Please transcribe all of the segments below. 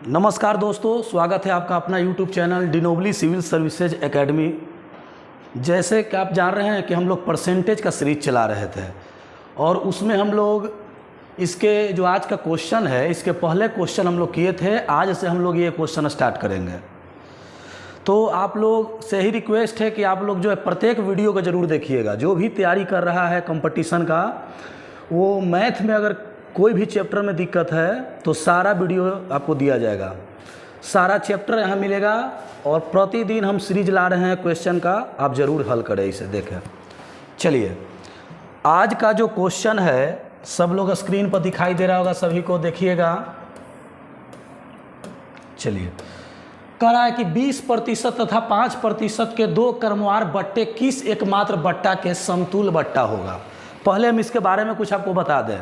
नमस्कार दोस्तों, स्वागत है आपका अपना YouTube चैनल डिनोबली सिविल सर्विसेज एकेडमी। जैसे कि आप जान रहे हैं कि हम लोग परसेंटेज का सीरीज चला रहे थे और उसमें हम लोग इसके जो आज का क्वेश्चन है, इसके पहले क्वेश्चन हम लोग किए थे। आज से हम लोग ये क्वेश्चन स्टार्ट करेंगे। तो आप लोग से ही रिक्वेस्ट है कि आप लोग जो है प्रत्येक वीडियो को ज़रूर देखिएगा। जो भी तैयारी कर रहा है कंपटीशन का, वो मैथ में अगर कोई भी चैप्टर में दिक्कत है तो सारा वीडियो आपको दिया जाएगा, सारा चैप्टर यहाँ मिलेगा। और प्रतिदिन हम सीरीज ला रहे हैं क्वेश्चन का, आप ज़रूर हल करें, इसे देखें। चलिए, आज का जो क्वेश्चन है सब लोग स्क्रीन पर दिखाई दे रहा होगा, सभी को देखिएगा। चलिए, कह रहा है कि 20% तथा 5% के दो क्रमवार बट्टे किस एकमात्र बट्टा के समतुल्य बट्टा होगा। पहले हम इसके बारे में कुछ आपको बता दें।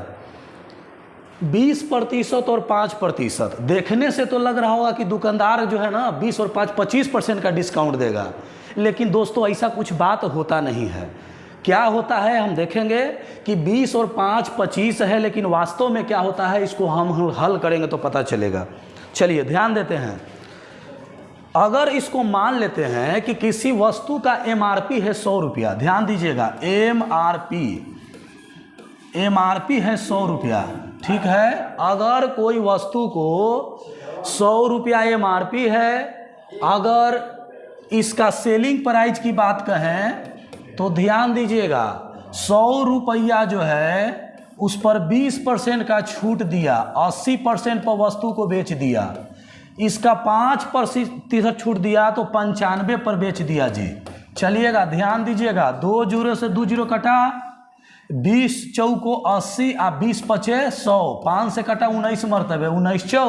20% और 5%, देखने से तो लग रहा होगा कि दुकानदार जो है ना 20 और 5 25% का डिस्काउंट देगा, लेकिन दोस्तों ऐसा कुछ बात होता नहीं है। क्या होता है हम देखेंगे कि 20 और 5 25 है, लेकिन वास्तव में क्या होता है इसको हम हल करेंगे तो पता चलेगा। चलिए ध्यान देते हैं। अगर इसको मान लेते हैं कि किसी वस्तु का MRP है 100 रुपया, ध्यान दीजिएगा, MRP है 100 रुपया, ठीक है। अगर कोई वस्तु को 100 रुपया MRP है, अगर इसका सेलिंग प्राइस की बात कहें तो ध्यान दीजिएगा, 100 रुपया जो है उस पर 20% का छूट दिया, 80% पर वस्तु को बेच दिया। इसका 5% छूट दिया तो 95 पर बेच दिया जी। चलिएगा ध्यान दीजिएगा, 2 जीरो से 2 जीरो कटा, 20 चौको 80 आ 20 पचे 100, 5 से कटा 19 मरतबे, 19 चौ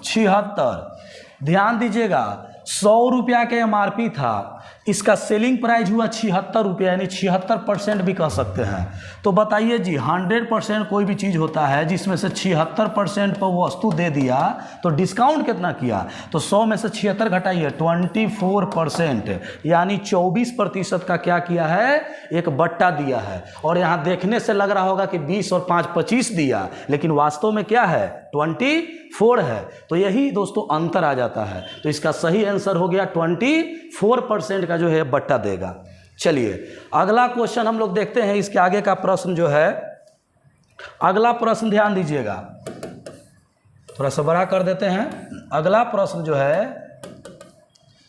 76। ध्यान दीजिएगा, 100 रुपया के MRP था, इसका सेलिंग प्राइस हुआ 76 रुपया, यानी 76% भी कह सकते हैं। तो बताइए जी, 100% कोई भी चीज़ होता है जिसमें से 76% पर वस्तु दे दिया तो डिस्काउंट कितना किया, तो 100 में से 76 घटाइए, 24%, यानी 24% का क्या किया है, एक बट्टा दिया है। और यहाँ देखने से लग रहा होगा कि 20 और 5 25 दिया, लेकिन वास्तव में क्या है, 24 है। तो यही दोस्तों अंतर आ जाता है। तो इसका सही आंसर हो गया 24% का जो है बट्टा देगा। चलिए अगला क्वेश्चन हम लोग देखते हैं। इसके आगे का प्रश्न जो है, अगला प्रश्न ध्यान दीजिएगा, थोड़ा सा बड़ा कर देते हैं। अगला प्रश्न जो है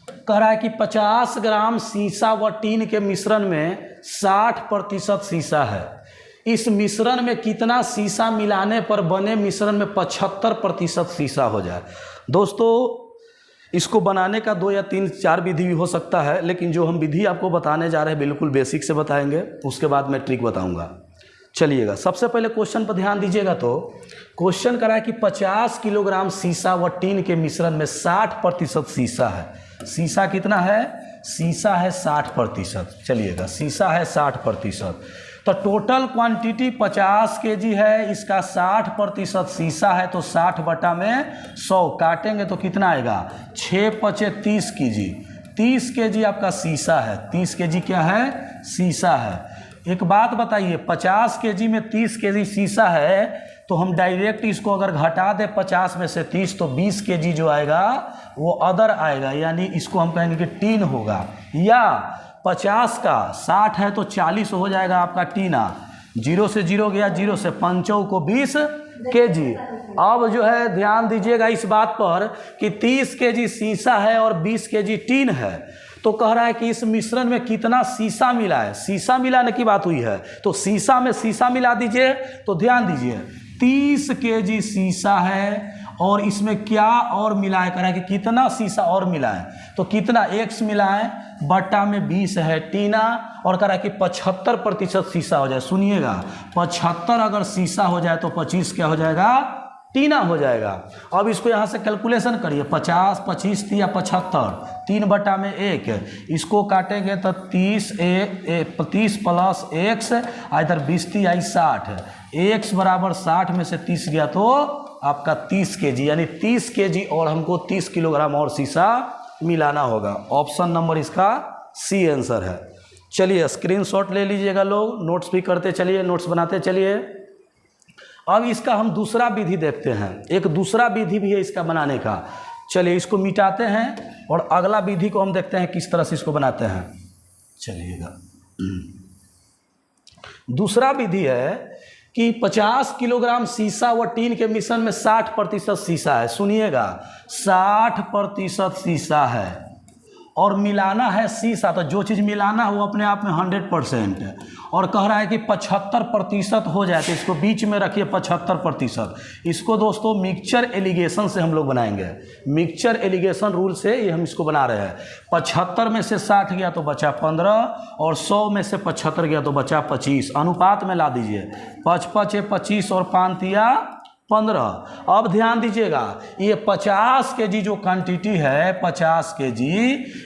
कह रहा है कि 50 ग्राम सीसा व टीन के मिश्रण में 60% सीसा है। इस मिश्रण में कितना सीसा मिलाने पर बने मिश्रण में 75% सीसा हो जाए। दोस्तों इसको बनाने का 2 या 3 4 विधि भी हो सकता है, लेकिन जो हम विधि आपको बताने जा रहे हैं बिल्कुल बेसिक से बताएंगे, उसके बाद मैं ट्रिक बताऊंगा। चलिएगा, सबसे पहले क्वेश्चन पर ध्यान दीजिएगा। तो क्वेश्चन करा है कि 50 किलोग्राम सीसा व टीन के मिश्रण में 60% सीसा है। सीसा कितना है, सीसा है 60%। चलिएगा, सीसा है 60%, तो टोटल क्वांटिटी 50 kg है, इसका 60% सीसा है, तो 60 बटा में 100 काटेंगे तो कितना आएगा, 6 पचे 30 kg। 30 kg आपका सीसा है, 30 kg क्या है, सीसा है। एक बात बताइए, 50 kg में 30 kg सीसा है, तो हम डायरेक्ट इसको अगर घटा दें 50 में से 30, तो 20 kg जो आएगा वो अदर आएगा, यानी इसको हम कहेंगे कि टीन होगा। या 50 का 60 है तो 40 हो जाएगा आपका टीना। 0 से 0 गया, 0 से 5 को 20 kg। अब जो है ध्यान दीजिएगा इस बात पर कि 30 kg सीसा है और 20 kg टीन है। तो कह रहा है कि इस मिश्रण में कितना सीसा मिला है, सीसा मिलाने की बात हुई है, तो सीसा में सीसा मिला दीजिए। तो ध्यान दीजिए, 30 kg सीसा है और इसमें क्या और मिलाए, करा कि कितना सीसा और मिलाएं, तो कितना x मिलाएं, बट्टा में 20 है टीना, और करा कि 75% सीसा हो जाए। सुनिएगा, 75 अगर सीसा हो जाए तो 25 क्या हो जाएगा, टीना हो जाएगा। अब इसको यहाँ से कैलकुलेशन करिए, 50 25 या 75, 3 बटा में 1, इसको काटेंगे तो 30 प्लस x, इधर 20 आई 60, x बराबर 60 में से 30 गया तो आपका 30 kg, यानी 30 kg और हमको 30 किलोग्राम और सीसा मिलाना होगा। ऑप्शन नंबर इसका सी आंसर है। चलिए स्क्रीनशॉट ले लीजिएगा लोग, नोट्स भी करते चलिए, नोट्स बनाते चलिए। अब इसका हम दूसरा विधि देखते हैं, एक दूसरा विधि भी है इसका बनाने का। चलिए इसको मिटाते हैं और अगला विधि को हम देखते हैं किस तरह से इसको बनाते हैं। चलिएगा, दूसरा विधि है कि 50 किलोग्राम सीसा व टीन के मिश्रण में 60% सीसा है। सुनिएगा, 60% सीसा है और मिलाना है सीसा, तो जो चीज़ मिलाना है वो अपने आप में 100% है। और कह रहा है कि 75% हो जाए, तो इसको बीच में रखिए 75%। इसको दोस्तों मिक्सचर एलिगेशन से हम लोग बनाएंगे, मिक्सचर एलिगेशन रूल से ये हम इसको बना रहे हैं। 75 में से 60 गया तो बचा 15 और 100 में से 75 गया तो बचा 25। अनुपात में ला दीजिए, 5 × 25 और 5 × 15। अब ध्यान दीजिएगा, ये 50 kg जो क्वांटिटी है, 50 kg,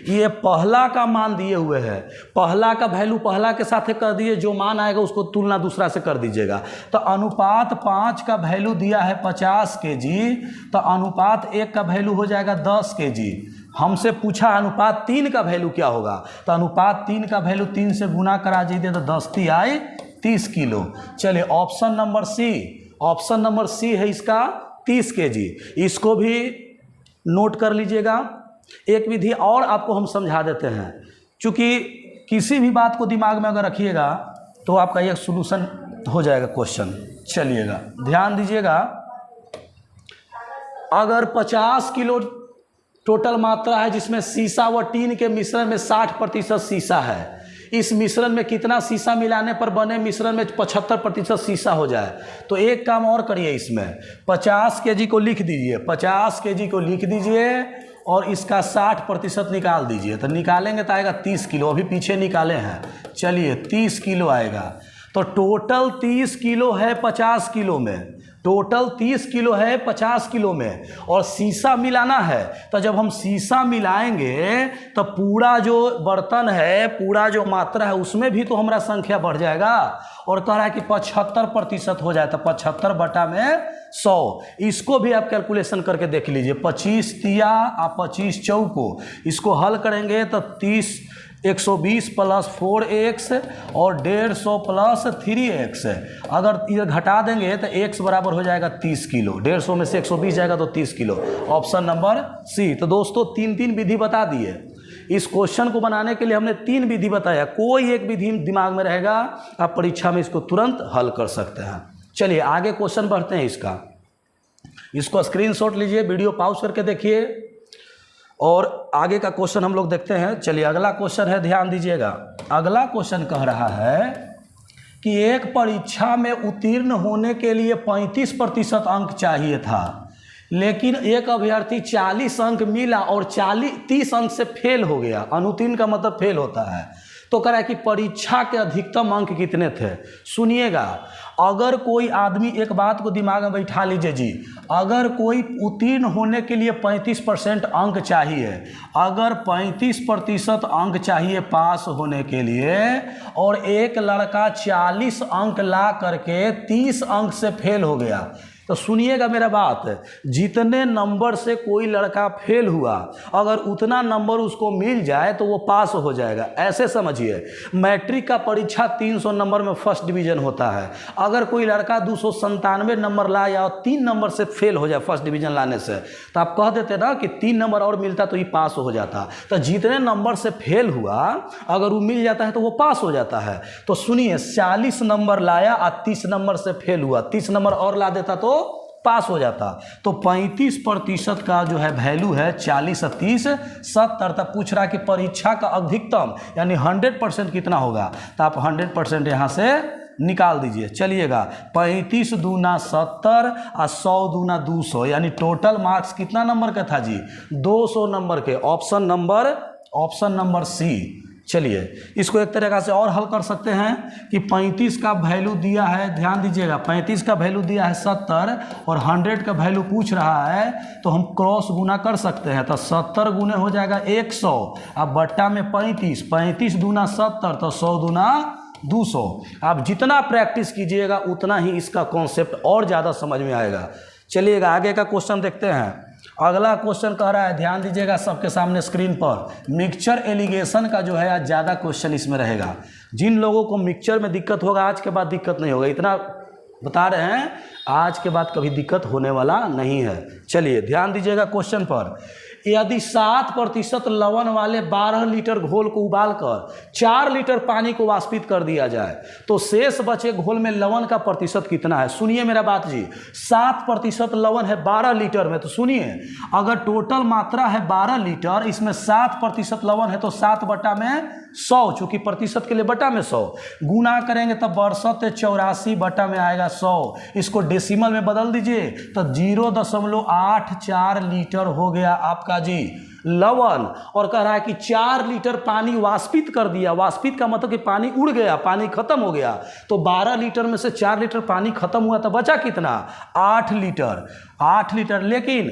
ये पहला का मान दिए हुए है। पहला का वैल्यू पहला के साथ कर दिए, जो मान आएगा उसको तुलना दूसरा से कर दीजिएगा। तो अनुपात 5 का वैल्यू दिया है 50 kg, तो अनुपात 1 का वैल्यू हो जाएगा 10 kg। हमसे पूछा अनुपात 3 का वैल्यू क्या होगा, तो अनुपात 3 का वैल्यू 3 से गुना करा दीजिए तो 10 × 3 आए 30 किलो। चलिए option number C, option number C है इसका 30 kg। इसको भी नोट कर लीजिएगा। एक विधि और आपको हम समझा देते हैं, क्योंकि किसी भी बात को दिमाग में अगर रखिएगा तो आपका एक सॉल्यूशन हो जाएगा क्वेश्चन। चलिएगा ध्यान दीजिएगा, अगर 50 किलो टोटल मात्रा है जिसमें सीसा व टीन के मिश्रण में 60% सीसा है, इस मिश्रण में कितना सीसा मिलाने पर बने मिश्रण में 75% सीसा हो जाए, तो एक काम और करिए, इसमें 50 kg को लिख दीजिए, 50 kg को लिख दीजिए और इसका 60% निकाल दीजिए। तो निकालेंगे तो आएगा 30 किलो, अभी पीछे निकाले हैं। चलिए 30 किलो आएगा, तो टोटल 30 किलो है 50 किलो में, टोटल 30 किलो है 50 किलो में, और सीसा मिलाना है। तो जब हम सीसा मिलाएंगे तो पूरा जो बर्तन है, पूरा जो मात्रा है, उसमें भी तो हमारा संख्या बढ़ जाएगा। और कह रहा है कि 75% हो जाए, तो 75 बटा में 100। इसको भी आप कैलकुलेशन करके देख लीजिए, 25 तिया और 25 चौको, इसको हल करेंगे तो 30 120 + 4x और 150 + 3x। अगर ये घटा देंगे तो x बराबर हो जाएगा 30 किलो, 150 में से 120 जाएगा तो 30 किलो। ऑप्शन नंबर सी। तो दोस्तों 3 विधि बता दिए। इस क्वेश्चन को बनाने के लिए हमने 3 विधि बताया, कोई एक विधि दिमाग में रहेगा, आप परीक्षा में इसको तुरंत हल कर सकते हैं। चलिए आगे क्वेश्चन बढ़ते हैं इसका। इसको स्क्रीनशॉट लीजिए, वीडियो पॉज करके देखिए और आगे का क्वेश्चन हम लोग देखते हैं। चलिए अगला क्वेश्चन है, ध्यान दीजिएगा। अगला क्वेश्चन कह रहा है कि एक परीक्षा में उत्तीर्ण होने के लिए 35% अंक चाहिए था, लेकिन एक अभ्यर्थी 40 अंक मिला और 30 अंक से फेल हो गया। अनुत्तीर्ण का मतलब फेल होता है। तो कह रहा है कि परीक्षा के अधिकतम अंक कितने थे। सुनिएगा, अगर कोई आदमी, एक बात को दिमाग में बैठा लीजिए जी, अगर कोई उत्तीर्ण होने के लिए 35% अंक चाहिए, अगर 35% अंक चाहिए पास होने के लिए, और एक लड़का 40 अंक ला करके 30 अंक से फेल हो गया, तो सुनिएगा मेरा बात, जितने नंबर से कोई लड़का फेल हुआ, अगर उतना नंबर उसको मिल जाए तो वो पास हो जाएगा। ऐसे समझिए, मैट्रिक का परीक्षा 300 नंबर में फर्स्ट डिवीज़न होता है। अगर कोई लड़का 297 नंबर लाए और 3 नंबर से फेल हो जाए फर्स्ट डिवीज़न लाने से, तो आप कह देते ना कि 3 नंबर और मिलता तो ये पास हो जाता। तो जितने नंबर से फेल हुआ, अगर वो मिल जाता है तो वो पास हो जाता है। तो सुनिए, 40 नंबर लाया और 30 नंबर से फेल हुआ, 30 नंबर और ला देता तो पास हो जाता। तो 35% का जो है वैल्यू है 40 और 30 70। तब पूछ रहा है कि परीक्षा का अधिकतम यानी 100% कितना होगा, तो आप 100% यहाँ से निकाल दीजिए। चलिएगा, 35 दूना 70 और 100 दूना 200, यानी टोटल मार्क्स कितना नंबर का था जी, 200 नंबर के। Option number C. चलिए इसको एक तरीक़ा से और हल कर सकते हैं कि 35 का वैल्यू दिया है, ध्यान दीजिएगा, 35 का वैल्यू दिया है 70 और 100 का वैल्यू पूछ रहा है, तो हम क्रॉस गुना कर सकते हैं। तो 70 गुने हो जाएगा 100, अब बट्टा में 35, 35 दूना 70, तो 100 दूना 200। आप जितना प्रैक्टिस कीजिएगा उतना ही इसका कॉन्सेप्ट और ज़्यादा समझ में आएगा। चलिएगा आगे का क्वेश्चन देखते हैं। अगला क्वेश्चन कह रहा है, ध्यान दीजिएगा सबके सामने स्क्रीन पर, मिक्सचर एलिगेशन का जो है आज ज़्यादा क्वेश्चन इसमें रहेगा। जिन लोगों को मिक्सचर में दिक्कत होगा, आज के बाद दिक्कत नहीं होगा, इतना बता रहे हैं आज के बाद कभी दिक्कत होने वाला नहीं है। चलिए ध्यान दीजिएगा क्वेश्चन पर। यदि 7% लवण वाले 12 लीटर घोल को उबालकर 4 लीटर पानी को वाष्पित कर दिया जाए तो शेष बचे घोल में लवण का प्रतिशत कितना है? सुनिए मेरा बात जी, 7% लवण है 12 लीटर में, तो सुनिए अगर टोटल मात्रा है 12 लीटर, इसमें 7% लवण है तो 7/100, चूंकि प्रतिशत के लिए बटा में 100 गुना करेंगे तब 84 बटा में आएगा 100। इसको डेसिमल में बदल दीजिए तो 0.84 लीटर हो गया आपका जी लवण। और कह रहा है कि 4 लीटर पानी वाष्पित कर दिया। वाष्पित का मतलब कि पानी उड़ गया, पानी खत्म हो गया। तो 12 लीटर में से 4 लीटर पानी खत्म हुआ तो बचा कितना? 8 लीटर। 8 लीटर, लेकिन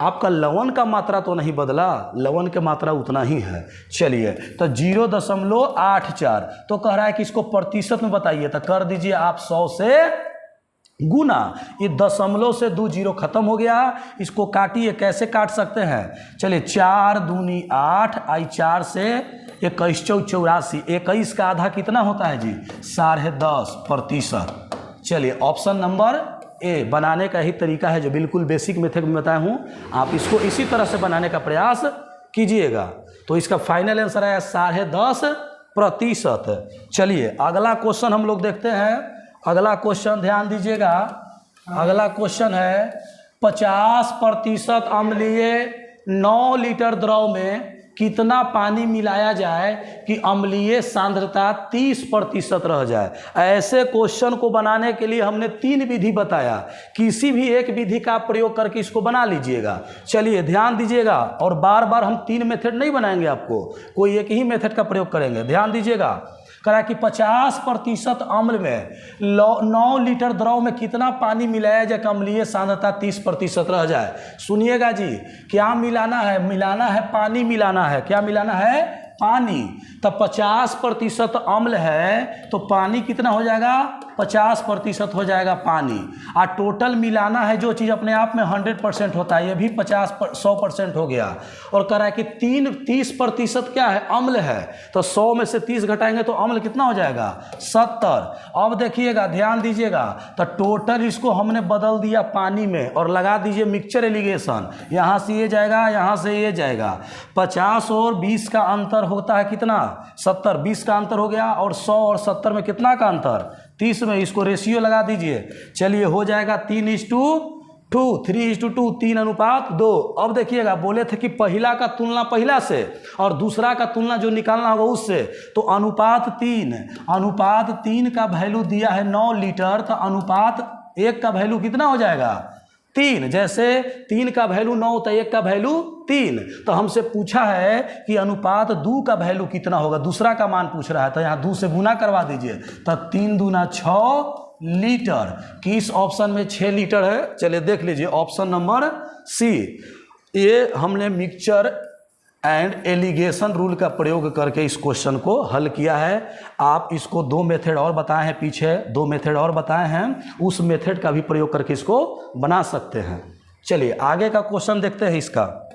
आपका लवण का मात्रा तो नहीं बदला, लवण की मात्रा उतना ही है। चलिए तो 0.84, तो कह रहा है कि इसको प्रतिशत में बताइए, तो कर दीजिए आप 100 से गुना। ये दशमलव से 2 जीरो खत्म हो गया। इसको काटिए, कैसे काट सकते हैं? चलिए 4 दूनी 8, आई 4 से 21 चौ 84, 21 का आधा कितना होता है जी? 10.5%। चलिए ऑप्शन नंबर ए बनाने का ही तरीका है जो बिल्कुल बेसिक मेथड में बताया हूँ, आप इसको इसी तरह से बनाने का प्रयास कीजिएगा। तो इसका फाइनल आंसर आया 10.5%। चलिए अगला क्वेश्चन हम लोग देखते हैं। अगला क्वेश्चन ध्यान दीजिएगा। अगला क्वेश्चन है 50% अम्लीय 9 लीटर द्रव में कितना पानी मिलाया जाए कि अम्लीय सांद्रता 30% रह जाए? ऐसे क्वेश्चन को बनाने के लिए हमने 3 विधि बताया, किसी भी एक विधि का प्रयोग करके इसको बना लीजिएगा। चलिए ध्यान दीजिएगा, और बार बार हम 3 मेथड नहीं बनाएंगे, आपको कोई एक ही मेथड का प्रयोग करेंगे। ध्यान दीजिएगा, करा कि 50% अम्ल में 9 लीटर द्रव में कितना पानी मिलाया जाए कि अम्लीय सांद्रता 30% रह जाए? सुनिएगा जी, क्या मिलाना है? मिलाना है पानी, मिलाना है। क्या मिलाना है? पानी। तो 50% अम्ल है तो पानी कितना हो जाएगा? 50% हो जाएगा पानी। और टोटल मिलाना है जो चीज़ अपने आप में 100% होता है, ये भी 100% हो गया। और कह रहा है कि 30% क्या है? अम्ल है। तो 100 में से 30 घटाएंगे तो अम्ल कितना हो जाएगा? 70। अब देखिएगा, ध्यान दीजिएगा, तो टोटल इसको हमने बदल दिया पानी में और लगा दीजिए मिक्सचर एलिगेशन। यहाँ से ये जाएगा, यहाँ से ये जाएगा। 50 और 20 का अंतर होता है कितना? 70। 20 का अंतर हो गया, और 100 और 70 में कितना का अंतर? 30 में। इसको रेशियो लगा दीजिए। चलिए हो जाएगा 3:2, 3:2, 3:2। अब देखिएगा, बोले थे कि पहला का तुलना पहला से और दूसरा का तुलना जो निकालना होगा उससे, तो अनुपात 3 का वैल्यू दिया है 9 लीटर, तो अनुपात 1 का वैल्यू कितना हो जाएगा? 3। जैसे 3 का वैल्यू 9 तो 1 का वैल्यू 3। तो हमसे पूछा है कि अनुपात 2 का वैल्यू कितना होगा, दूसरा का मान पूछ रहा है, तो यहाँ 2 से गुना करवा दीजिए। तो 3 दूना 6 लीटर। किस ऑप्शन में 6 लीटर है? चलिए देख लीजिए, ऑप्शन नंबर सी। ये हमने मिक्सचर एंड एलिगेशन रूल का प्रयोग करके इस क्वेश्चन को हल किया है। आप इसको 2 मेथड और बताए हैं, पीछे 2 मेथड और बताए हैं, उस मेथड का भी प्रयोग करके इसको बना सकते हैं। चलिए आगे का क्वेश्चन देखते हैं। इसका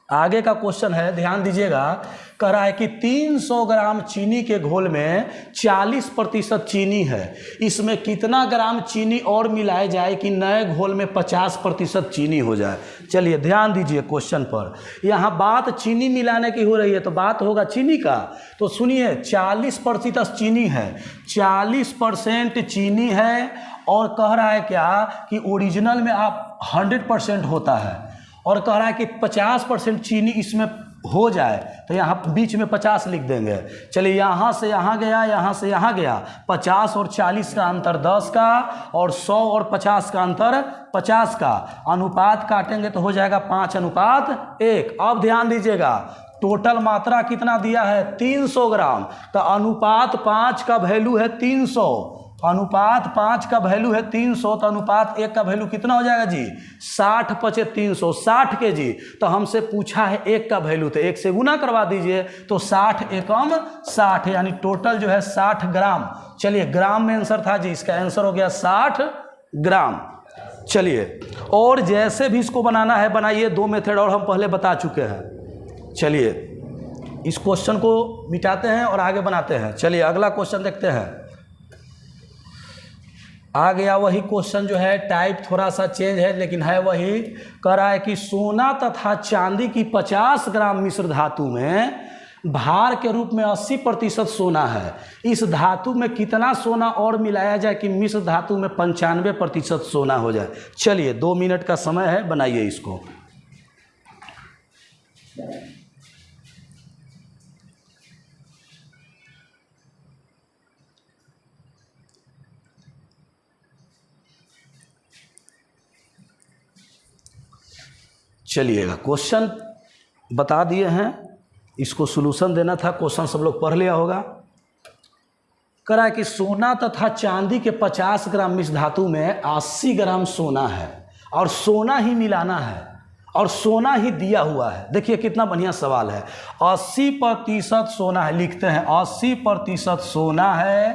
आगे का क्वेश्चन है, ध्यान दीजिएगा, कह रहा है कि 300 ग्राम चीनी के घोल में 40% चीनी है, इसमें कितना ग्राम चीनी और मिलाया जाए कि नए घोल में 50% चीनी हो जाए? चलिए ध्यान दीजिए क्वेश्चन पर, यहाँ बात चीनी मिलाने की हो रही है तो बात होगा चीनी का। तो सुनिए, 40% चीनी है, 40% चीनी है, और कह रहा है क्या कि ओरिजिनल में आप 100% होता है, और कह रहा है कि 50% चीनी इसमें हो जाए, तो यहाँ बीच में 50 लिख देंगे। चलिए यहाँ से यहाँ गया, यहाँ से यहाँ गया, 50 और 40 का अंतर 10 का, और 100 और 50 का अंतर 50 का। अनुपात काटेंगे तो हो जाएगा 5:1। अब ध्यान दीजिएगा, टोटल मात्रा कितना दिया है? 300 ग्राम। तो अनुपात 5 का वैल्यू है 300, अनुपात 5 का वैल्यू है 300, तो अनुपात 1 का वैल्यू कितना हो जाएगा जी? 60 × 300, 60 kg। तो हमसे पूछा है 1 का वैल्यू, तो 1 से गुना करवा दीजिए, तो 60 एकम 60, यानी टोटल जो है 60 ग्राम। चलिए ग्राम में आंसर था जी, इसका आंसर हो गया 60 ग्राम। चलिए और जैसे भी इसको बनाना है बनाइए, 2 मेथड और हम पहले बता चुके हैं। चलिए इस क्वेश्चन को मिटाते हैं और आगे बनाते हैं। चलिए अगला क्वेश्चन देखते हैं। आ गया वही क्वेश्चन जो है, टाइप थोड़ा सा चेंज है लेकिन है वही। कह रहा है कि सोना तथा चांदी की 50 ग्राम मिश्र धातु में भार के रूप में 80% सोना है। इस धातु में कितना सोना और मिलाया जाए कि मिश्र धातु में 95% सोना हो जाए। चलिए 2 मिनट का समय है, बनाइए इसको। चलिएगा, क्वेश्चन बता दिए हैं, इसको सॉल्यूशन देना था। क्वेश्चन सब लोग पढ़ लिया होगा। कह रहा है कि सोना तथा चांदी के 50 ग्राम मिश्र धातु में 80 ग्राम सोना है और सोना ही मिलाना है और सोना ही दिया हुआ है। देखिए कितना बढ़िया सवाल है। 80% सोना है, लिखते हैं 80% सोना है,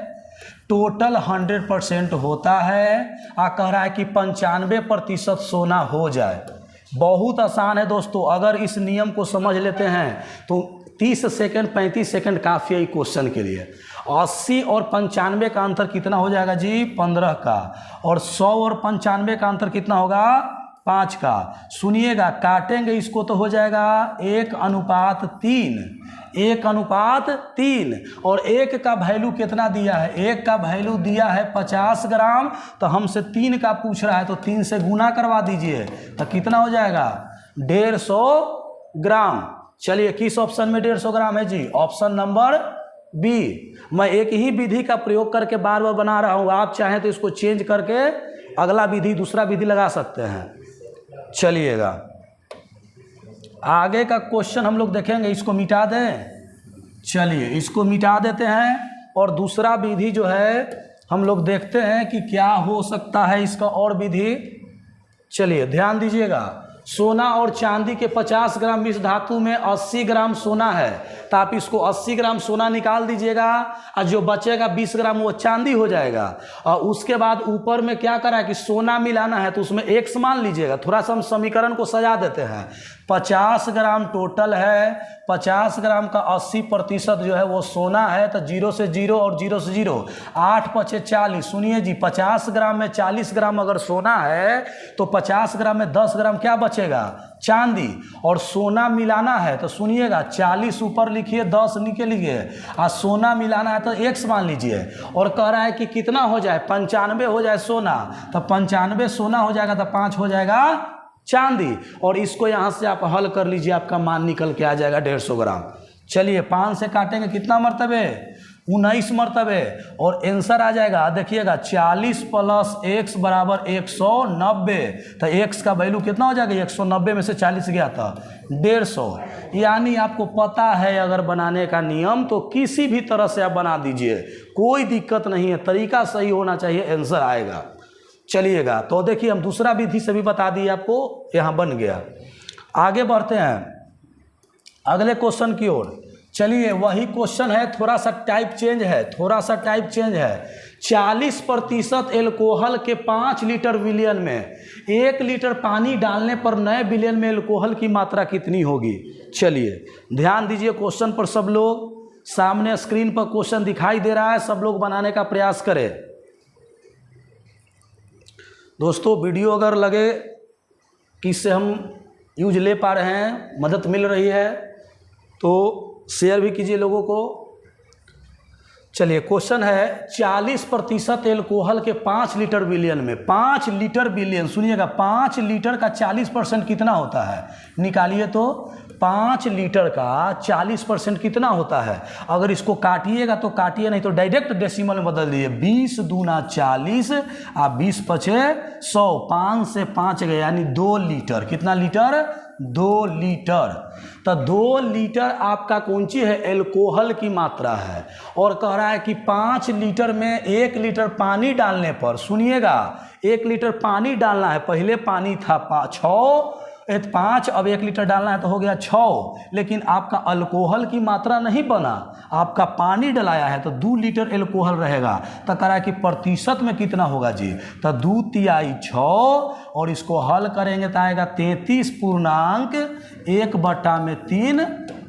टोटल 100% होता है। कह रहा है कि 95% सोना हो जाए। बहुत आसान है दोस्तों, अगर इस नियम को समझ लेते हैं तो 30 सेकंड 35 सेकंड काफ़ी है क्वेश्चन के लिए। 80 और 95 का अंतर कितना हो जाएगा जी? 15 का। और 100 और 95 का अंतर कितना होगा? 5 का। सुनिएगा, काटेंगे इसको तो हो जाएगा 1:3। 1:3 और 1 का वैल्यू कितना दिया है? 1 का वैल्यू दिया है 50 ग्राम, तो हमसे 3 का पूछ रहा है तो 3 से गुना करवा दीजिए तो कितना हो जाएगा? 150 ग्राम। चलिए किस ऑप्शन में 150 ग्राम है जी? Option number B. मैं एक ही विधि का प्रयोग करके बार बार बना रहा हूँ, आप चाहें तो इसको चेंज करके अगला विधि दूसरा विधि लगा सकते हैं। चलिएगा आगे का क्वेश्चन हम लोग देखेंगे, इसको मिटा दें। चलिए इसको मिटा देते हैं और दूसरा विधि जो है हम लोग देखते हैं कि क्या हो सकता है इसका और विधि। चलिए ध्यान दीजिएगा, सोना और चांदी के 50 ग्राम मिश्र धातु में 80 ग्राम सोना है, तो आप इसको 80 ग्राम सोना निकाल दीजिएगा और जो बचेगा 20 ग्राम वो चांदी हो जाएगा। और उसके बाद ऊपर में क्या करा है कि सोना मिलाना है तो उसमें x मान लीजिएगा। थोड़ा सा हम समीकरण को सजा देते हैं। 50 ग्राम टोटल है, 50 ग्राम का 80% जो है वो सोना है, तो 0 से 0 और 0 से 0, 8 पचे 40। सुनिए जी, 50 ग्राम में 40 ग्राम अगर सोना है तो 50 ग्राम में 10 ग्राम क्या बचेगा? चांदी। और सोना मिलाना है तो सुनिएगा, 40 ऊपर लिखिए, 10 नीचे लिखिए, और सोना मिलाना है तो x मान लीजिए। और कह रहा है कि कितना हो जाए? 95 हो जाए सोना, तो 95 सोना हो जाएगा तो 5 हो जाएगा चांदी। और इसको यहाँ से आप हल कर लीजिए, आपका मान निकल के आ जाएगा 150 ग्राम। चलिए 5 से काटेंगे कितना मरतबे? 19 मरतबे। और आंसर आ जाएगा, देखिएगा 40 + x = 190। तो x का वैल्यू कितना हो जाएगा? 190 में से 40 गया था 150। यानी आपको पता है अगर बनाने का नियम तो किसी भी तरह से आप बना दीजिए, कोई दिक्कत नहीं है, तरीका सही होना चाहिए, आंसर आएगा। चलिएगा तो देखिए हम दूसरा विधि से भी बता दिए आपको, यहाँ बन गया। आगे बढ़ते हैं अगले क्वेश्चन की ओर। चलिए वही क्वेश्चन है, थोड़ा सा टाइप चेंज है, 40% एल्कोहल के 5 लीटर विलियन में 1 लीटर पानी डालने पर नए विलियन में एल्कोहल की मात्रा कितनी होगी? चलिए ध्यान दीजिए क्वेश्चन पर, सब लोग सामने स्क्रीन पर क्वेश्चन दिखाई दे रहा है, सब लोग बनाने का प्रयास करें। दोस्तों वीडियो अगर लगे कि इससे हम यूज ले पा रहे हैं, मदद मिल रही है, तो शेयर भी कीजिए लोगों को। चलिए क्वेश्चन है, 40% एल्कोहल के 5 लीटर विलियन में, 5 लीटर विलियन, सुनिएगा 5 लीटर का 40% कितना होता है? निकालिए तो 5 लीटर का 40% कितना होता है? अगर इसको काटिएगा तो काटिए, नहीं तो डायरेक्ट डेसिमल में बदल दीजिए। 20 दूना 40 और 20 पचे 100, 5 से 5 गए यानी 2 लीटर। कितना लीटर? 2 लीटर। तो 2 लीटर आपका कौन सी है? एल्कोहल की मात्रा है। और कह रहा है कि 5 लीटर में 1 लीटर पानी डालने पर, सुनिएगा 1 लीटर पानी डालना है, पहले पानी था 5, अब 1 लीटर डालना है तो हो गया 6, लेकिन आपका अल्कोहल की मात्रा नहीं बना, आपका पानी डलाया है तो 2 लीटर एल्कोहल रहेगा। तो कह रहा है कि प्रतिशत में कितना होगा जी? तो 2 तिहाई 6, और इसको हल करेंगे तो आएगा 33.1/3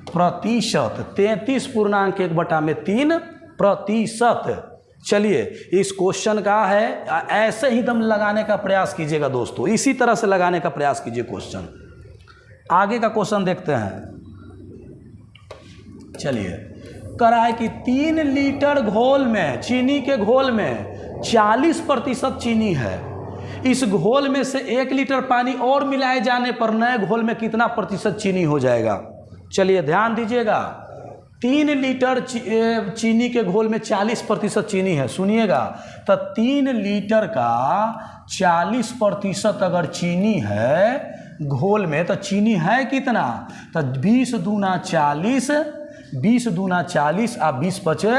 प्रतिशत। 33.1/3 प्रतिशत। चलिए इस क्वेश्चन का है, ऐसे ही दम लगाने का प्रयास कीजिएगा दोस्तों, इसी तरह से लगाने का प्रयास कीजिए क्वेश्चन। आगे का क्वेश्चन देखते हैं। चलिए कह रहा है कि 3 लीटर घोल में, चीनी के घोल में 40% चीनी है। इस घोल में से 1 लीटर पानी और मिलाए जाने पर नए घोल में कितना प्रतिशत चीनी हो जाएगा। चलिए ध्यान दीजिएगा, 3 लीटर चीनी के घोल में 40% चीनी है। सुनिएगा, तो 3 लीटर का 40% अगर चीनी है घोल में, तो चीनी है कितना, तो 20 दूना 40, 20 दूना 40 और 20 बचे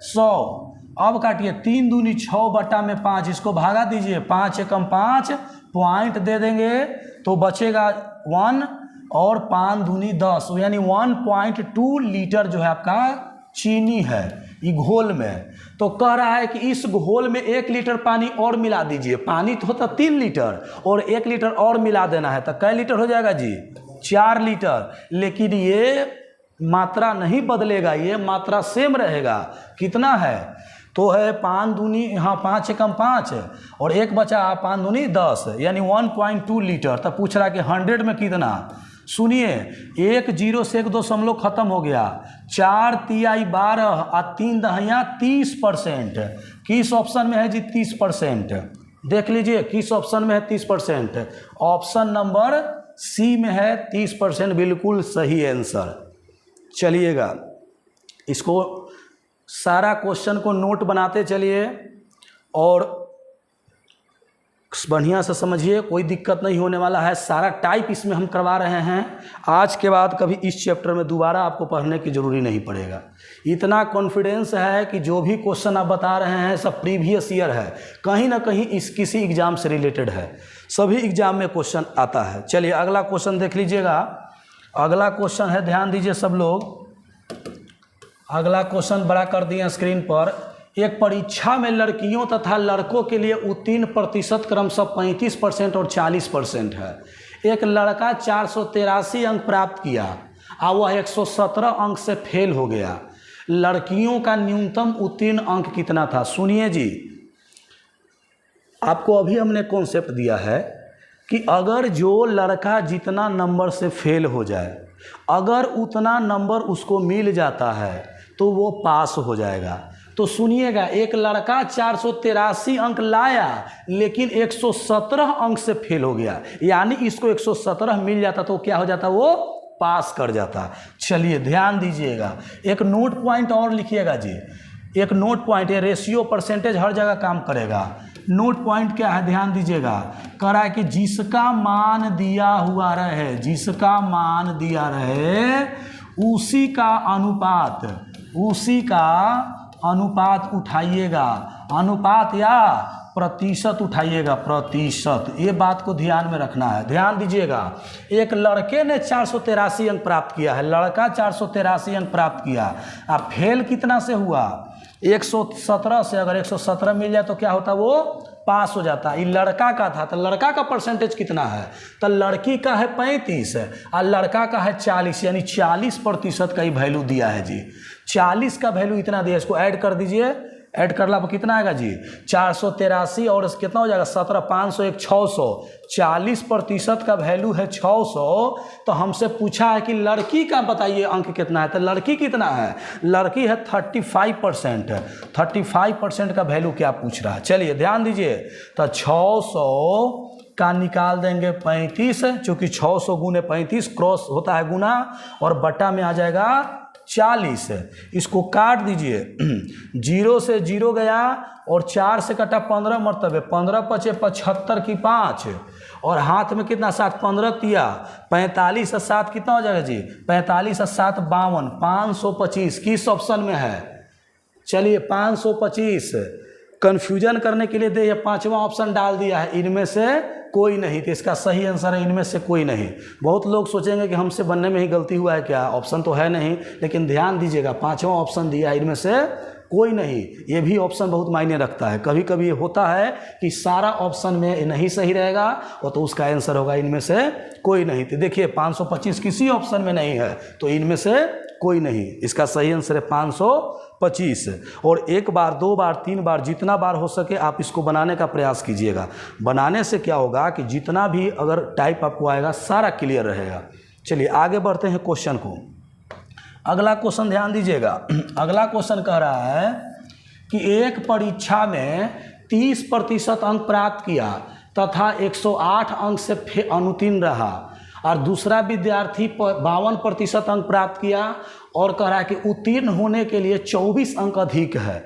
100। अब काटिए, 3 दूनी 6 बटा में 5, इसको भागा दीजिए, 5 एकम 5, पॉइंट दे देंगे तो बचेगा 1 और 5 दूनी 10, यानी 1.2 लीटर जो है आपका चीनी है ये घोल में। तो कह रहा है कि इस घोल में 1 लीटर पानी और मिला दीजिए। पानी तो होता 3 लीटर और 1 लीटर और मिला देना है, तो कै लीटर हो जाएगा जी, 4 लीटर। लेकिन ये मात्रा नहीं बदलेगा, ये मात्रा सेम रहेगा। कितना है, तो है 5 दूनी, यहाँ 5 एकम 5 और 1 बचा 5 दूनी 10, यानी 1.2 लीटर। तो पूछ रहा है कि 100 में कितना। सुनिए, 1 0 से 1 दशमलव खत्म हो गया, 4 तिहाई 12 और 3 दहिया 30%। किस ऑप्शन में है जी 30%, देख लीजिए किस ऑप्शन में है 30%। ऑप्शन नंबर सी में है 30%, बिल्कुल सही आंसर। चलिएगा, इसको सारा क्वेश्चन को नोट बनाते चलिए और बढ़िया से समझिए, कोई दिक्कत नहीं होने वाला है। सारा टाइप इसमें हम करवा रहे हैं। आज के बाद कभी इस चैप्टर में दोबारा आपको पढ़ने की ज़रूरी नहीं पड़ेगा। इतना कॉन्फिडेंस है कि जो भी क्वेश्चन आप बता रहे हैं सब प्रीवियस ईयर है, कहीं ना कहीं इस किसी एग्ज़ाम से रिलेटेड है, सभी एग्ज़ाम में क्वेश्चन आता है। चलिए अगला क्वेश्चन देख लीजिएगा। अगला क्वेश्चन है, ध्यान दीजिए सब लोग, अगला क्वेश्चन बड़ा कर दिए स्क्रीन पर। एक परीक्षा में लड़कियों तथा लड़कों के लिए उत्तीर्ण प्रतिशत क्रमशः 35% और 40% है। एक लड़का 483 अंक प्राप्त किया और वह 117 अंक से फेल हो गया। लड़कियों का न्यूनतम उत्तीर्ण अंक कितना था। सुनिए जी, आपको अभी हमने कॉन्सेप्ट दिया है कि अगर जो लड़का जितना नंबर से फेल हो जाए, अगर उतना नंबर उसको मिल जाता है तो वो पास हो जाएगा। तो सुनिएगा, एक लड़का 483 अंक लाया लेकिन 117 अंक से फेल हो गया, यानी इसको 117 मिल जाता तो क्या हो जाता, वो पास कर जाता। चलिए ध्यान दीजिएगा, एक नोट पॉइंट और लिखिएगा जी, एक नोट पॉइंट, ये रेशियो परसेंटेज हर जगह काम करेगा। नोट पॉइंट क्या है, ध्यान दीजिएगा। कह रहा है कि जिसका मान दिया हुआ रहे, जिसका मान दिया रहे उसी का अनुपात उठाइएगा, अनुपात या प्रतिशत उठाइएगा, प्रतिशत। ये बात को ध्यान में रखना है। ध्यान दीजिएगा, एक लड़के ने 483 अंक प्राप्त किया है, लड़का 483 अंक प्राप्त किया, अब फेल कितना से हुआ, 117 से। अगर 117 मिल जाए तो क्या होता, वो पास हो जाता। ये लड़का का था, तो लड़का का परसेंटेज कितना है, तो लड़की का है 35 और लड़का का है 40, यानी 40% का ही वैल्यू दिया है जी। 40 का वैल्यू इतना दिया, इसको ऐड कर दीजिए, ऐड करला पर कितना आएगा जी, 483 और कितना हो जाएगा 17, 500 एक 600, 40% का वैल्यू है 600। तो हमसे पूछा है कि लड़की का बताइए अंक कितना है, तो लड़की कितना है, लड़की है 35%, 35% का वैल्यू क्या पूछ रहा है। चलिए ध्यान दीजिए, तो 600 का निकाल देंगे 35, चूँकि 600 गुने 35 क्रॉस होता है गुना और बटा में आ जाएगा 40। इसको काट दीजिए, 0 से 0 गया और 4 से कटा 15 मरतबे, 15 पचे 75 की 5 और हाथ में कितना 7, 15 तिया 45 और 7 कितना हो जाएगा जी, 45 और 7 52, 525। किस ऑप्शन में है, चलिए 525। कन्फ्यूजन करने के लिए दे 5वां ऑप्शन डाल दिया है, इनमें से कोई नहीं, तो इसका सही आंसर है इनमें से कोई नहीं। बहुत लोग सोचेंगे कि हमसे बनने में ही गलती हुआ है क्या, ऑप्शन तो है नहीं, लेकिन ध्यान दीजिएगा 5वां ऑप्शन दिया है, इनमें से कोई नहीं। ये भी ऑप्शन बहुत मायने रखता है। कभी कभी ये होता है कि सारा ऑप्शन में नहीं सही रहेगा और तो उसका आंसर होगा इनमें से कोई नहीं। तो देखिए 525 किसी ऑप्शन में नहीं है, तो इनमें से कोई नहीं। इसका सही आंसर है 525। और एक बार, दो बार, तीन बार, जितना बार हो सके आप इसको बनाने का प्रयास कीजिएगा। बनाने से क्या होगा कि जितना भी अगर टाइप आपको आएगा सारा क्लियर रहेगा। चलिए आगे बढ़ते हैं क्वेश्चन को। अगला क्वेश्चन ध्यान दीजिएगा। अगला क्वेश्चन कह रहा है कि एक परीक्षा में 30% अंक प्राप्त किया तथा 108 अंक से अनुत्तीर्ण रहा, और दूसरा विद्यार्थी 52% अंक प्राप्त किया और कह रहा है कि उत्तीर्ण होने के लिए 24 अंक अधिक है।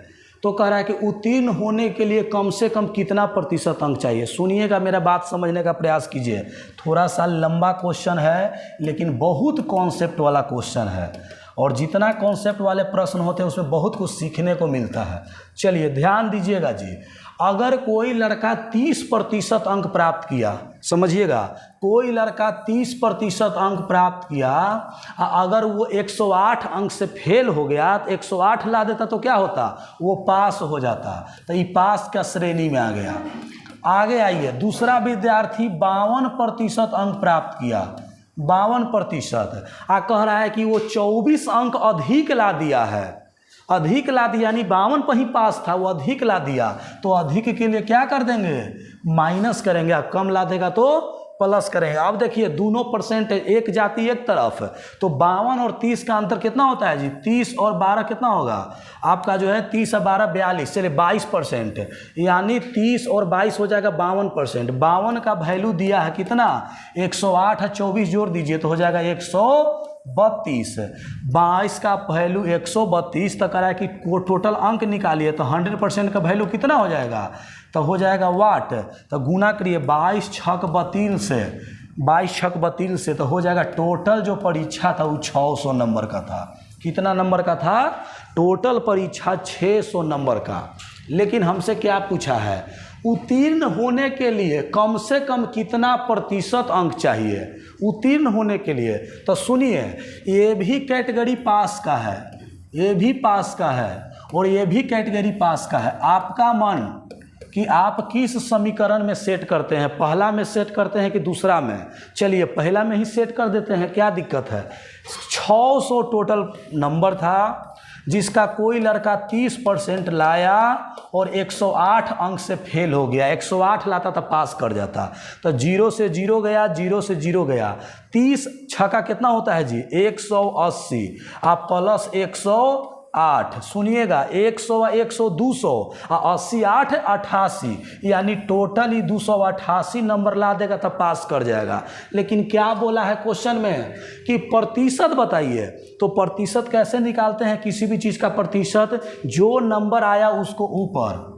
तो कह रहा है कि उत्तीर्ण होने के लिए कम से कम कितना प्रतिशत अंक चाहिए। सुनिएगा, मेरा बात समझने का प्रयास कीजिए। थोड़ा सा लंबा क्वेश्चन है लेकिन बहुत कॉन्सेप्ट वाला क्वेश्चन है, और जितना कॉन्सेप्ट वाले प्रश्न होते हैं उसमें बहुत कुछ सीखने को मिलता है। चलिए ध्यान दीजिएगा जी। अगर कोई लड़का 30% अंक प्राप्त किया, समझिएगा, कोई लड़का 30% अंक प्राप्त किया, अगर वो 108 अंक से फेल हो गया तो 108 ला देता तो क्या होता, वो पास हो जाता। तो ये पास का श्रेणी में आ गया। आगे आइए, दूसरा विद्यार्थी 52% अंक प्राप्त किया, 52%, कह रहा है कि वो 24 अंक अधिक ला दिया है। अधिक ला दिया यानी 52 पर ही पास था, वो अधिक ला दिया, तो अधिक के लिए क्या कर देंगे, माइनस करेंगे। कम ला देगा तो प्लस करेंगे। अब देखिए दोनों परसेंट एक जाती एक तरफ, तो 52 और 30 का अंतर कितना होता है जी, 30 और 12 कितना होगा आपका जो है, 30 और 12 42, चलिए 22%, यानी 30 और 22 हो जाएगा 52%। 52 का वैल्यू दिया है कितना, 108 है, 24 जोड़ दीजिए तो हो जाएगा 132। 22 का वैल्यू 132 तक आ रहा है कि टोटल अंक निकालिए तो 100% का वैल्यू कितना हो जाएगा, तो हो जाएगा वाट। तो गुना करिए 22 छक 32 से, 22 छक 32 से, तो हो जाएगा टोटल जो परीक्षा था वो 600 नंबर का था। कितना नंबर का था, टोटल परीक्षा 600 नंबर का। लेकिन हमसे क्या पूछा है, उत्तीर्ण होने के लिए कम से कम कितना प्रतिशत अंक चाहिए उत्तीर्ण होने के लिए। तो सुनिए, ये भी कैटेगरी पास का है, ये भी पास का है और ये भी कैटेगरी पास का है। आपका मन कि आप किस समीकरण में सेट करते हैं, पहला में सेट करते हैं कि दूसरा में। चलिए पहला में ही सेट कर देते हैं, क्या दिक्कत है। 600 टोटल नंबर था जिसका कोई लड़का 30% लाया और 108 अंक से फेल हो गया। 108 लाता तो पास कर जाता, तो 0 से 0 गया, 0 से 0 गया। 30 छक्का कितना होता है जी, 180, आप प्लस 108, सुनिएगा 100 100 200 और 80 8 88, यानी टोटल ही 288 नंबर ला देगा तो पास कर जाएगा। लेकिन क्या बोला है क्वेश्चन में कि प्रतिशत बताइए, तो प्रतिशत कैसे निकालते हैं किसी भी चीज़ का प्रतिशत, जो नंबर आया उसको ऊपर,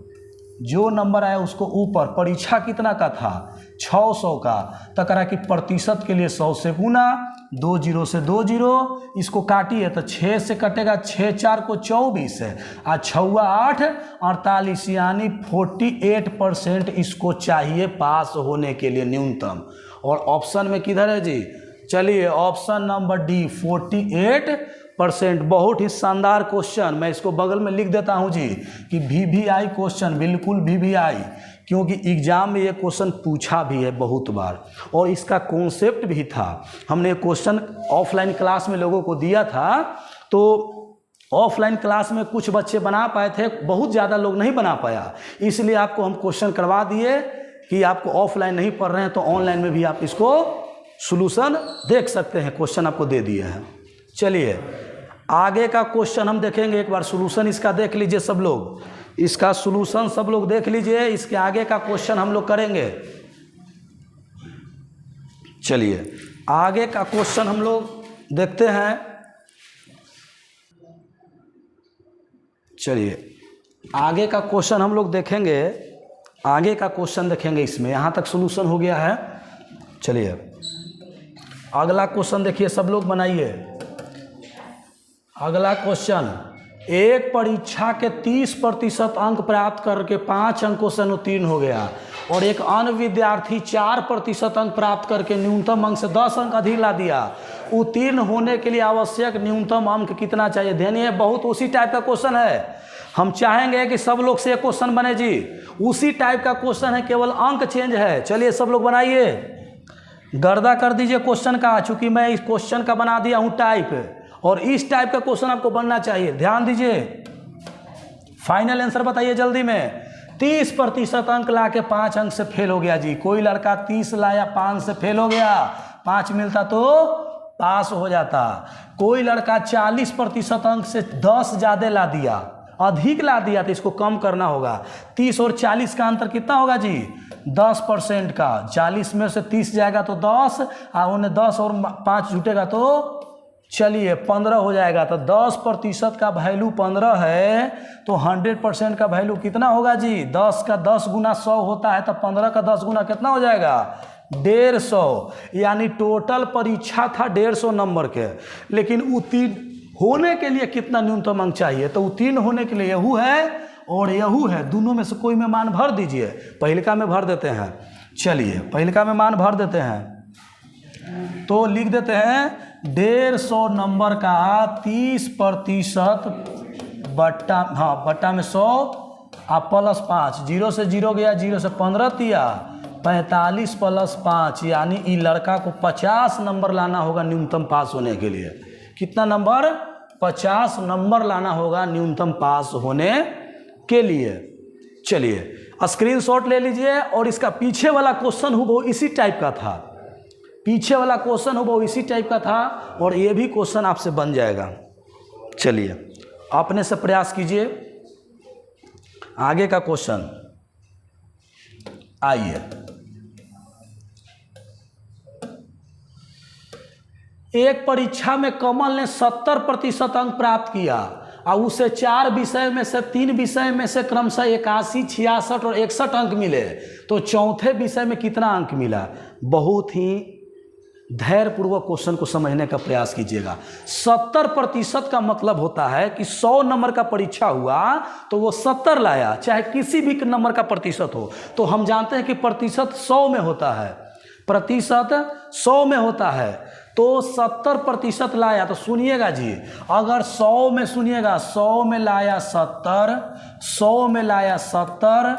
जो नंबर आया उसको ऊपर। परीक्षा कितना का था, 600 का, तो करा कि प्रतिशत के लिए 100 से गुना, 2 0 से 2 0, इसको काटिए तो 6 से कटेगा, 6 4 को 24 है, और 6 8 48, यानी 48% इसको चाहिए पास होने के लिए न्यूनतम। और ऑप्शन में किधर है जी, चलिए ऑप्शन नंबर डी 48%। बहुत ही शानदार क्वेश्चन, मैं इसको बगल में लिख देता हूं जी कि VVI क्वेश्चन, बिल्कुल VVI, क्योंकि एग्जाम में ये क्वेश्चन पूछा भी है बहुत बार और इसका कॉन्सेप्ट भी था। हमने क्वेश्चन ऑफलाइन क्लास में लोगों को दिया था, तो ऑफलाइन क्लास में कुछ बच्चे बना पाए थे, बहुत ज़्यादा लोग नहीं बना पाया, इसलिए आपको हम क्वेश्चन करवा दिए कि आपको ऑफलाइन नहीं पढ़ रहे हैं तो ऑनलाइन में भी आप इसको सॉल्यूशन देख सकते हैं, क्वेश्चन आपको दे दिए हैं। चलिए आगे का क्वेश्चन हम देखेंगे, एक बार सॉल्यूशन इसका देख लीजिए सब लोग, इसका सॉल्यूशन सब लोग देख लीजिए, इसके आगे का क्वेश्चन हम लोग करेंगे। चलिए आगे का क्वेश्चन हम लोग देखते हैं। चलिए आगे का क्वेश्चन हम लोग देखेंगे, आगे का क्वेश्चन देखेंगे, इसमें यहाँ तक सॉल्यूशन हो गया है। चलिए अगला क्वेश्चन देखिए, सब लोग बनाइए। अगला क्वेश्चन, एक परीक्षा के 30% अंक प्राप्त करके 5 अंकों से अनुत्तीर्ण हो गया और एक अन्य विद्यार्थी 4% अंक प्राप्त करके न्यूनतम अंक से 10 अंक अधिक ला दिया। उत्तीर्ण होने के लिए आवश्यक न्यूनतम अंक कितना चाहिए। ध्यान, ये बहुत उसी टाइप का क्वेश्चन है। हम चाहेंगे कि सब लोग से ये क्वेश्चन बने जी, उसी टाइप का क्वेश्चन है, केवल अंक चेंज है। चलिए सब लोग बनाइए, गर्दा कर दीजिए क्वेश्चन का, चूंकि मैं इस क्वेश्चन का बना दिया हूँ टाइप, और इस टाइप का क्वेश्चन आपको बनना चाहिए। ध्यान दीजिए, फाइनल आंसर बताइए जल्दी में। 30% अंक ला के 5 अंक से फेल हो गया जी। कोई लड़का 30 लाया 5 से फेल हो गया, 5 मिलता तो पास हो जाता। कोई लड़का 40% अंक से 10 ज़्यादा ला दिया, अधिक ला दिया, तो इसको कम करना होगा। 30 और 40 का अंतर कितना होगा जी? 10% का। 40 में से 30 जाएगा तो 10, और उन्हें 10 और 5 जुटेगा तो चलिए 15 हो जाएगा। तो 10% का वैल्यू 15 है, तो 100% का वैल्यू कितना होगा जी? 10 का 10 गुना 100 होता है, तो 15 का 10 गुना कितना हो जाएगा? 150। यानी टोटल परीक्षा था 150 नंबर के, लेकिन उत्तीर्ण होने के लिए कितना न्यूनतम अंक चाहिए? तो उत्तीर्ण होने के लिए यहू है और यहू है, दोनों में से कोई में मान भर दीजिए। पहिलका में भर देते हैं, चलिए पहिलका में मान भर देते हैं, तो लिख देते हैं 150 नंबर का 30% बट्टा, हाँ बट्टा में 100 आप प्लस 5, 0 से 0 गया, 0 से 15 दिया, 45 प्लस 5, यानी ई लड़का को 50 नंबर लाना होगा न्यूनतम पास होने के लिए। कितना नंबर? 50 नंबर लाना होगा न्यूनतम पास होने के लिए। चलिए स्क्रीनशॉट ले लीजिए, और इसका पीछे वाला क्वेश्चन हो वो इसी टाइप का था, पीछे वाला क्वेश्चन हो वो इसी टाइप का था, और ये भी क्वेश्चन आपसे बन जाएगा। चलिए अपने से प्रयास कीजिए। आगे का क्वेश्चन आइए। एक परीक्षा में कमल ने 70% अंक प्राप्त किया, और उसे 4 विषय में से 3 विषय में से क्रमशः 81, 66 और 61 अंक मिले, तो चौथे विषय में कितना अंक मिला? बहुत ही धैर्यपूर्वक क्वेश्चन को समझने का प्रयास कीजिएगा। 70% का मतलब होता है कि 100 नंबर का परीक्षा हुआ तो वो 70 लाया, चाहे किसी भी नंबर का प्रतिशत हो। तो हम जानते हैं कि प्रतिशत 100 में होता है, प्रतिशत 100 में होता है, तो 70% लाया। तो सुनिएगा जी, अगर 100 में, सुनिएगा 100 में लाया 70, 100 में लाया 70,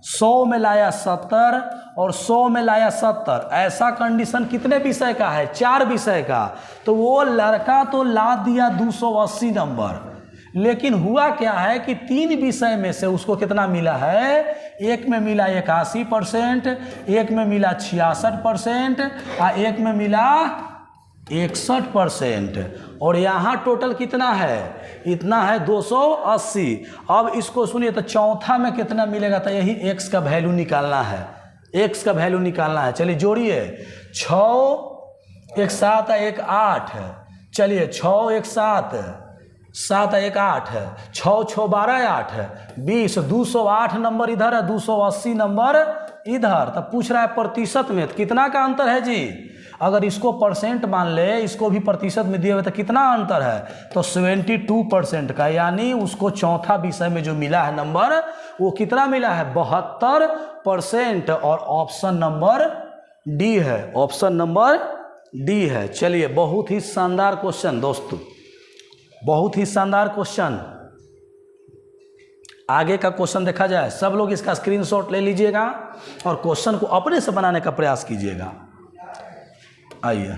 100 में लाया 70 और 100 में लाया 70, ऐसा कंडीशन कितने विषय का है? 4 विषय का। तो वो लड़का तो ला दिया 280 नंबर, लेकिन हुआ क्या है कि 3 विषय में से उसको कितना मिला है? एक में मिला 81%, एक में मिला 66% और एक में मिला 61%, और यहाँ टोटल कितना है? इतना है 280। अब इसको सुनिए, तो चौथा में कितना मिलेगा? तो यही x का वैल्यू निकालना है, x का वैल्यू निकालना है। चलिए जोड़िए, 6 1 7 1 8 है, चलिए 6 1 7 7 1 8 है, 6 6 12 8 है, 20, 208 नंबर इधर है, 280 नंबर इधर। तब पूछ रहा है प्रतिशत में, तो कितना का अंतर है जी? अगर इसको परसेंट मान ले, इसको भी प्रतिशत में दिए हुए, तो कितना अंतर है? तो 72% का, यानी उसको चौथा विषय में जो मिला है नंबर, वो कितना मिला है? 72%। और ऑप्शन नंबर डी है, ऑप्शन नंबर डी है। चलिए बहुत ही शानदार क्वेश्चन दोस्तों, बहुत ही शानदार क्वेश्चन। आगे का क्वेश्चन देखा जाए, सब लोग इसका स्क्रीनशॉट ले लीजिएगा और क्वेश्चन को अपने से बनाने का प्रयास कीजिएगा। आइए,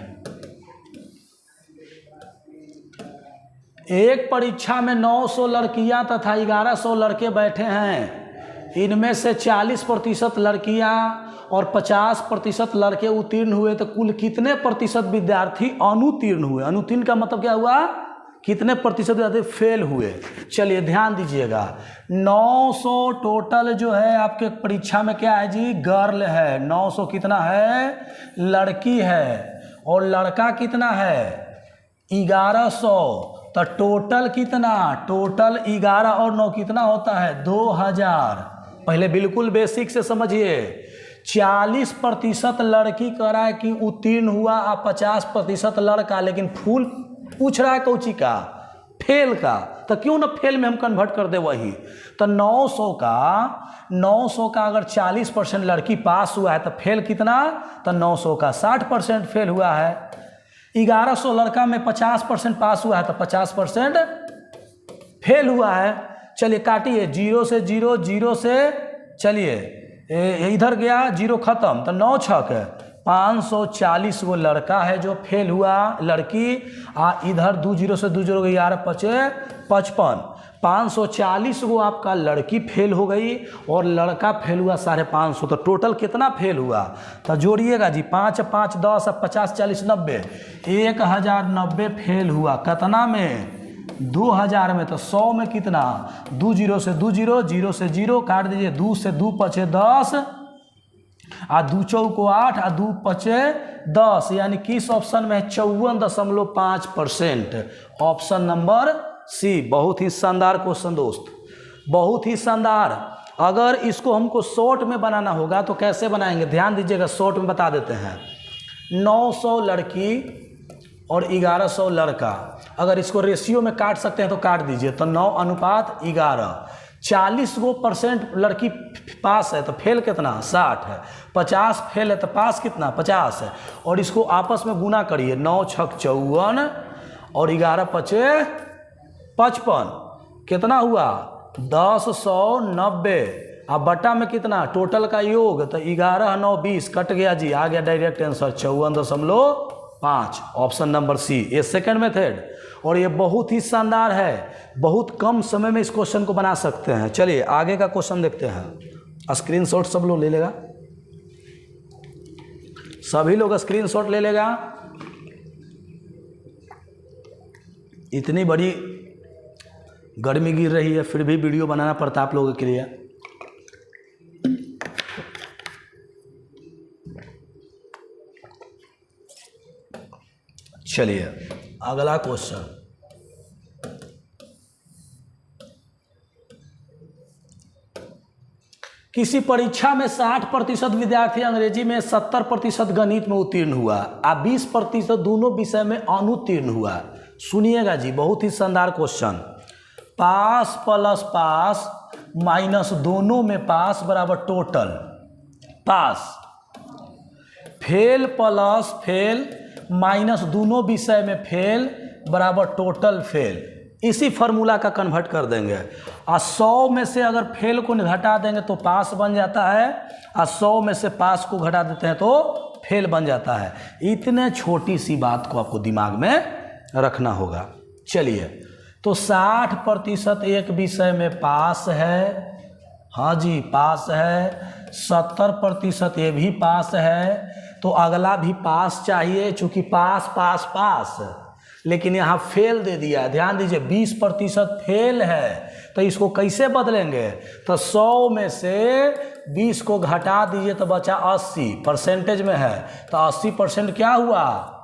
एक परीक्षा में 900 लड़कियां तथा 1100 लड़के बैठे हैं। इनमें से 40% लड़कियां और 50% लड़के उत्तीर्ण हुए, तो कुल कितने प्रतिशत विद्यार्थी अनुत्तीर्ण हुए? अनुत्तीर्ण का मतलब क्या हुआ? कितने प्रतिशत विद्यार्थी फेल हुए? चलिए ध्यान दीजिएगा, 900 टोटल जो है आपके परीक्षा में क्या है जी? गर्ल है। 900 कितना है? लड़की है। और लड़का कितना है? 1100। तो टोटल कितना? टोटल 11 और 9 कितना होता है? 2000। पहले बिल्कुल बेसिक से समझिए, 40% लड़की कह रहा है कि उत्तीर्ण हुआ और 50% लड़का, लेकिन फुल पूछ रहा है कौची का? फेल का। तो क्यों ना फेल में हम कन्वर्ट कर दे वही। तो 900 का अगर 40% लड़की पास हुआ है तो फेल कितना? तो 900 का 60% फेल हुआ है। 1100 लड़का में 50% पास हुआ है तो 50% फेल हुआ है। चलिए काटिए, 0 से 0, 0 से, चलिए इधर गया 0 खत्म, तो 9 6 540 गो लड़का है जो फेल हुआ, लड़की इधर 2 जीरो से 2 जीरो गई, 11 पचे 55। 540 गो आपका लड़की फेल हो गई और लड़का फेल हुआ 550। तो टोटल कितना फेल हुआ? तो जोड़िएगा जी, 5 5 10 50 40 90, 1090 फेल हुआ। कितना में? 2000 में। तो 100 में कितना? 2 जीरो से 2 जीरो, 0 से 0 काट दीजिए, 2 से 2 पचे 10, 2 चौको 8, 2 पचे 10, यानी किस ऑप्शन में है? 54.5%, ऑप्शन नंबर सी। बहुत ही शानदार क्वेश्चन दोस्त, बहुत ही शानदार। अगर इसको हमको शॉर्ट में बनाना होगा तो कैसे बनाएंगे? ध्यान दीजिएगा, शॉर्ट में बता देते हैं। 900 लड़की और 1100 लड़का, अगर इसको रेशियो में काट सकते हैं तो काट दीजिए। तो 9:11, 40% लड़की पास है तो फेल कितना? 60 है। 50 फेल है तो पास कितना? 50 है। और इसको आपस में गुना करिए, 9 छक 54 और 11 पचे 55, कितना हुआ? 1090। अब बटा में कितना? टोटल का योग, तो 11 9 20 कट गया जी, आ गया direct answer 54.5, option number C. ये सेकंड मेथड, और ये बहुत ही शानदार है, बहुत कम समय में इस क्वेश्चन को बना सकते हैं। चलिए आगे का क्वेश्चन देखते हैं। स्क्रीनशॉट सब लोग ले लेगा, सभी लोग स्क्रीनशॉट ले लेगा। इतनी बड़ी गर्मी गिर रही है फिर भी वीडियो बनाना पड़ता है आप लोगों के लिए। चलिए अगला क्वेश्चन। किसी परीक्षा में 60% विद्यार्थी अंग्रेजी में, 70% गणित में उत्तीर्ण हुआ, 20% दोनों विषय में अनुत्तीर्ण हुआ। सुनिएगा जी, बहुत ही शानदार क्वेश्चन। पास प्लस पास माइनस दोनों में पास बराबर टोटल पास, फेल प्लस फेल माइनस दोनों विषय में फेल बराबर टोटल फेल। इसी फार्मूला का कन्वर्ट कर देंगे। 100 में से अगर फेल को घटा देंगे तो पास बन जाता है, 100 में से पास को घटा देते हैं तो फेल बन जाता है। इतने छोटी सी बात को आपको दिमाग में रखना होगा। चलिए, तो 60% एक विषय में पास है, हाँ जी पास है, 70% ये भी पास है, तो अगला भी पास चाहिए, चूँकि पास पास पास, लेकिन यहाँ फेल दे दिया। ध्यान दीजिए, 20% फेल है, तो इसको कैसे बदलेंगे? तो 100 में से 20 को घटा दीजिए तो बचा 80, परसेंटेज में है, तो 80% क्या हुआ?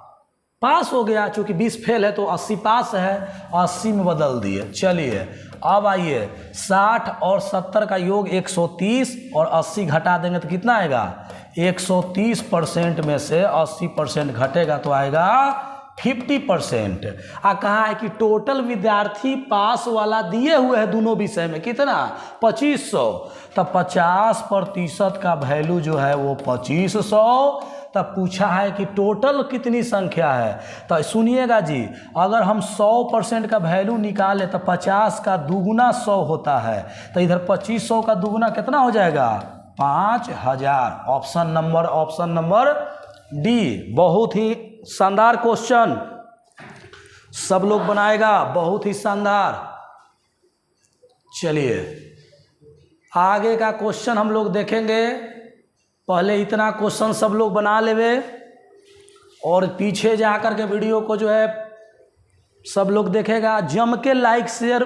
पास हो गया। चूँकि 20 फेल है तो 80 पास है, 80 में बदल दिए। चलिए अब आइए, 60 और 70 का योग 130 और 80 घटा देंगे तो कितना आएगा? 130% में से 80% घटेगा तो आएगा 50%। कहा है कि टोटल विद्यार्थी पास वाला दिए हुए हैं दोनों विषय में कितना? 2500। तो 50% का वैल्यू जो है वो 2500। तब पूछा है कि टोटल कितनी संख्या है। तो सुनिएगा जी, अगर हम 100% का वैल्यू निकाले तो 50 का दुगुना 100 होता है, तो इधर 2500 का दुगुना कितना हो जाएगा? 5000। Option number D. बहुत ही शानदार क्वेश्चन, सब लोग बनाएगा, बहुत ही शानदार। चलिए आगे का क्वेश्चन हम लोग देखेंगे। पहले इतना क्वेश्चन सब लोग बना लेवे और पीछे जा कर के वीडियो को जो है सब लोग देखेगा। जम के लाइक शेयर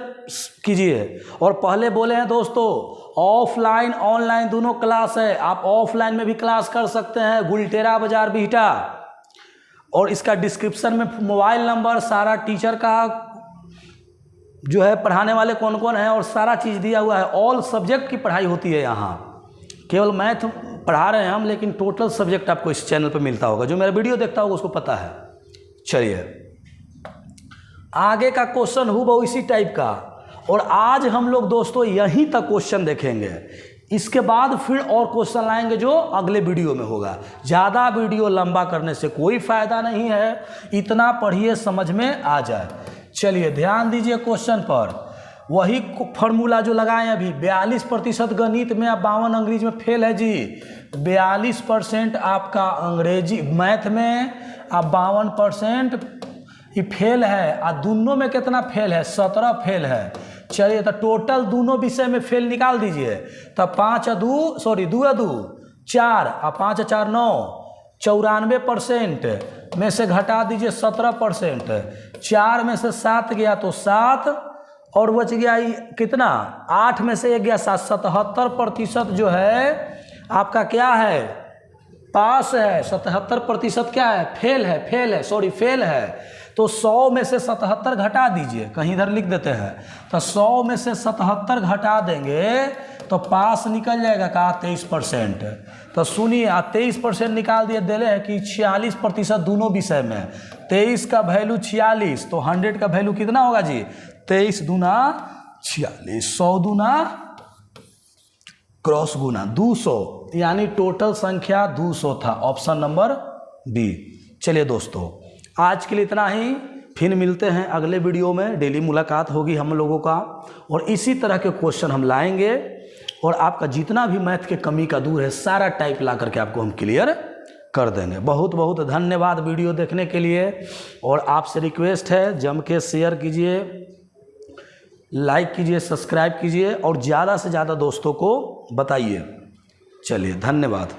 कीजिए। और पहले बोले हैं दोस्तों, ऑफलाइन ऑनलाइन दोनों क्लास है, आप ऑफलाइन में भी क्लास कर सकते हैं, गुलटेरा बाजार बिहटा। और इसका डिस्क्रिप्शन में मोबाइल नंबर, सारा टीचर का जो है पढ़ाने वाले कौन कौन है और सारा चीज़ दिया हुआ है। ऑल सब्जेक्ट की पढ़ाई होती है यहाँ, केवल मैथ पढ़ा रहे हैं हम, लेकिन टोटल सब्जेक्ट आपको इस चैनल पर मिलता होगा। जो मेरा वीडियो देखता होगा उसको पता है। चलिए आगे का क्वेश्चन हुबहू इसी टाइप का, और आज हम लोग दोस्तों यहीं तक क्वेश्चन देखेंगे। इसके बाद फिर और क्वेश्चन लाएंगे जो अगले वीडियो में होगा। ज़्यादा वीडियो लंबा करने से कोई फ़ायदा नहीं है, इतना पढ़िए समझ में आ जाए। चलिए ध्यान दीजिए क्वेश्चन पर। वही फॉर्मूला जो लगाए अभी, 42% गणित में आप 52 अंग्रेजी में फेल है जी। 42% आपका अंग्रेजी मैथ में, आप 52% ये फेल है। और दोनों में कितना फेल है? 17 फेल है। चलिए तो टोटल दोनों विषय में फेल निकाल दीजिए। तब 2 2 4 और 5 4 9, 94% में से घटा दीजिए 17%। 4 में से 7 गया तो 7, और बच गया कितना? 8 में से 1 गया 7। 77% जो है आपका क्या है? पास है। 77% क्या है? फेल है, फेल है। तो 100 में से 77 घटा दीजिए, कहीं इधर लिख देते हैं। तो 100 में से 77 घटा देंगे तो पास निकल जाएगा का 23%। तो सुनिए, 23% निकाल दिए, दे हैं कि 46% दोनों विषय में। 23 का वैल्यू 46, तो 100 का वैल्यू कितना होगा जी? 23 दूना 46, 100 दूना क्रॉस गुना 200, यानी टोटल संख्या 200 था। Option number B. चलिए दोस्तों, आज के लिए इतना ही। फिर मिलते हैं अगले वीडियो में। डेली मुलाकात होगी हम लोगों का, और इसी तरह के क्वेश्चन हम लाएंगे, और आपका जितना भी मैथ के कमी का दूर है सारा टाइप ला करके आपको हम क्लियर कर देंगे। बहुत बहुत धन्यवाद वीडियो देखने के लिए, और आपसे रिक्वेस्ट है जम के शेयर कीजिए, लाइक कीजिए, सब्सक्राइब कीजिए, और ज़्यादा से ज़्यादा दोस्तों को बताइए। चलिए, धन्यवाद।